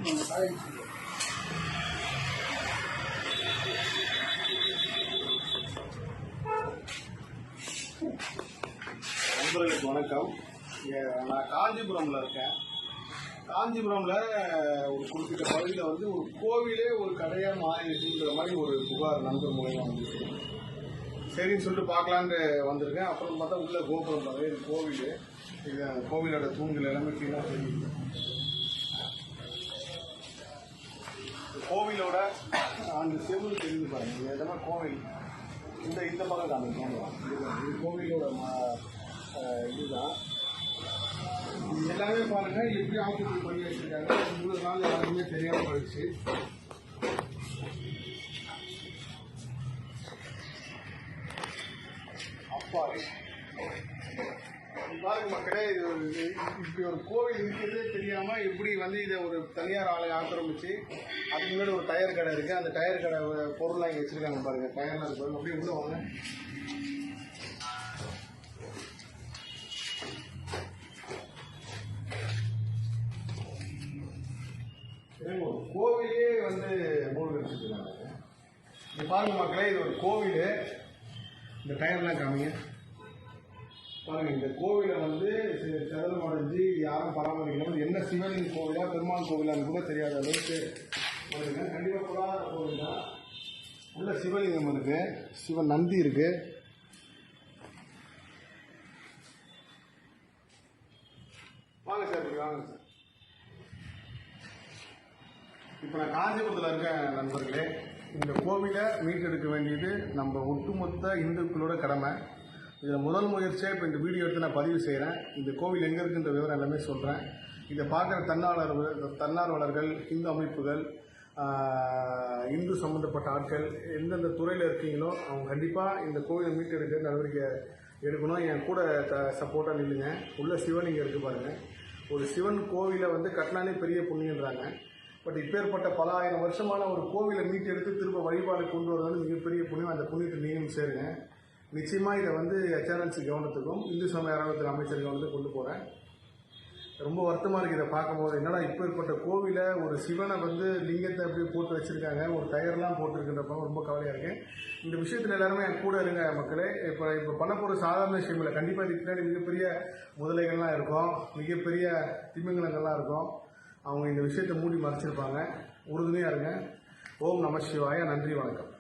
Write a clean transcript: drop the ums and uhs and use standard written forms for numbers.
நண்பர்களுக்கு வணக்கம். நான் காஞ்சிபுரமில் இருக்கேன். காஞ்சிபுரமில் ஒரு குறிப்பிட்ட பகுதியில் வந்து ஒரு கோவிலே ஒரு கடையாக மாறிடுச்சுன்ற மாதிரி ஒரு புகார் நண்பர் மூலமாக வந்துச்சு. சரின்னு சொல்லிட்டு பார்க்கலான்ட்டு வந்திருக்கேன். அப்புறம் பார்த்தா உள்ள கோபுரம் பாருங்க, இது கோவில். இது கோவிலோட தூண்கள் எல்லாமே கீழே தெரியுது. கோவிலோட அந்த செவ்வொரு தெரிஞ்சு பாருங்க, இது எல்லாமே கோவில். இந்த பக்கம் காமிக்கலாம். இது கோவிலோட இதுதான். இது எல்லாமே பாருங்க எப்படி ஆக்குப்பை பண்ணி வச்சிருக்காங்க. 3 நாள் யாருக்குமே தெரியாம போயிடுச்சு. அப்பா பாருங்க மக்களே, இது இப்படி ஒரு கோவில் இருக்கிறதே தெரியாம எப்படி வந்து இதை ஒரு தனியார் ஆலை ஆக்கிரமிச்சு அதுக்கு முன்னாடி ஒரு டயர் கடை இருக்கு. அந்த டயர் கடை பொருள்லாம் இங்கே வச்சிருக்காங்க பாருங்க. டயர்லாம் இருக்கு. அப்படியே உள்ள வாங்க. கோவிலே வந்து மூழ்கி வச்சுருக்காங்க. இது பாருங்க மக்களே, இது ஒரு கோவில். இந்த டயர்லாம் காமிங்க பாருங்க. இந்த கோவிலை வந்து செதலம் அடைஞ்சு யாரும் பராமரிக்கணும். என்ன சிவலிங்க கோவிலா பெருமாள் கோவிலான்னு கூட தெரியாத அளவுக்கு பாருங்க. கண்டிப்பாக புராதன கோவில் தான். உள்ள சிவலிங்கம் இருக்கு, சிவன் நந்தி இருக்கு. வாங்க சார், வாங்க சார். இப்போ நான் காஞ்சிபுரத்தில் இருக்கேன் நண்பர்களே. இந்த கோவிலை மீட்டெடுக்க வேண்டியது நம்ம ஒட்டுமொத்த இந்துக்களோட கடமை. இதில் முதல் முயற்சியாக இப்போ இந்த வீடியோ எடுத்து நான் பதிவு செய்கிறேன். இந்த கோவில் எங்கே இருக்குன்ற விவரம் எல்லாமே சொல்கிறேன். இதை பார்க்குற தன்னார்வலர்கள், இந்து அமைப்புகள், இந்து சம்மந்தப்பட்ட ஆட்கள் எந்தெந்த துறையில் இருக்கீங்களோ அவங்க கண்டிப்பாக இந்த கோவிலை மீட்டெடுக்க நடவடிக்கை எடுக்கணும். என் கூட சப்போர்ட்டாக நில்லுங்க. உள்ள சிவலிங்கம் இருக்குது பாருங்கள். ஒரு சிவன் கோவிலை வந்து கட்டினாலே பெரிய புண்ணியன்றாங்க. பட் இப்பேற்பட்ட பல ஆயிரம் வருஷமான ஒரு கோவிலை மீட்டு எடுத்து திரும்ப வழிபாடு கொண்டு வரது மிகப்பெரிய புண்ணியம். அந்த புண்ணியத்தை நீங்களும் சேருங்க. நிச்சயமாக இதை வந்து HRNC கவனத்துக்கும் இந்து சமய அறநிலையத்துறை அமைச்சர் கவனத்துக்கு கொண்டு போகிறேன். ரொம்ப வருத்தமாக இருக்குது இதை பார்க்கும்போது. என்னடா இப்பேற்பட்ட கோவிலை ஒரு சிவனை வந்து லிங்கத்தை அப்படி போட்டு வச்சுருக்காங்க, ஒரு டயர்லாம் போட்டுருக்குன்றப்ப ரொம்ப கவலையாக இருக்கேன். இந்த விஷயத்தில் எல்லாருமே என் கூட இருங்க மக்களே. இப்போ பண்ண போகிற சாதாரண விஷயம் இல்லை. கண்டிப்பாக இதுக்கு பின்னாடி மிகப்பெரிய முதலைகள்லாம் இருக்கும், மிகப்பெரிய திமிங்கலங்கள்லாம் இருக்கும். அவங்க இந்த விஷயத்தை மூடி மறைச்சிருப்பாங்க. உறுதுணையாக இருங்க. ஓம் நம சிவாய. நன்றி, வணக்கம்.